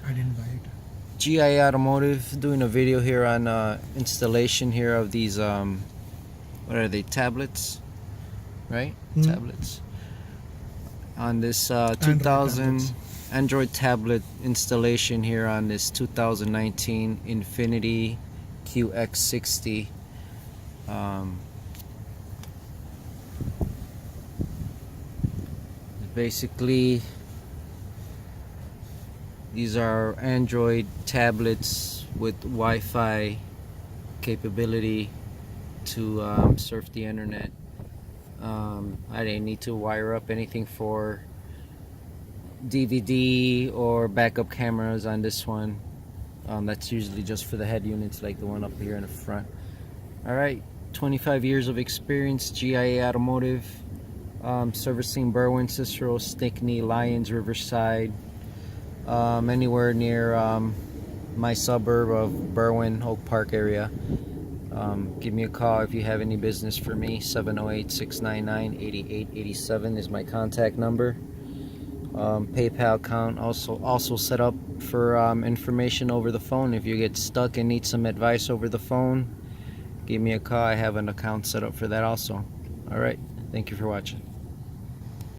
I didn't buy it. G.I.A Automotive doing a video here on installation here of these what are they, tablets, right? Tablets on this 2000 Android tablet installation here on this 2019 Infinity QX60. Basically, these are Android tablets with Wi-Fi capability to surf the internet. I didn't need to wire up anything for DVD or backup cameras on this one. That's usually just for the head units like the one up here in the front. Alright, 25 years of experience, G.I.A Automotive, servicing Berwyn, Cicero, Stickney, Lyons, Riverside, anywhere near my suburb of Berwyn, Oak Park area. Give me a call if you have any business for me. 708-699-8887 is my contact number. PayPal account also set up for information over the phone. If you get stuck and need some advice over the phone, give me a call. I have an account set up for that also. Alright, thank you for watching.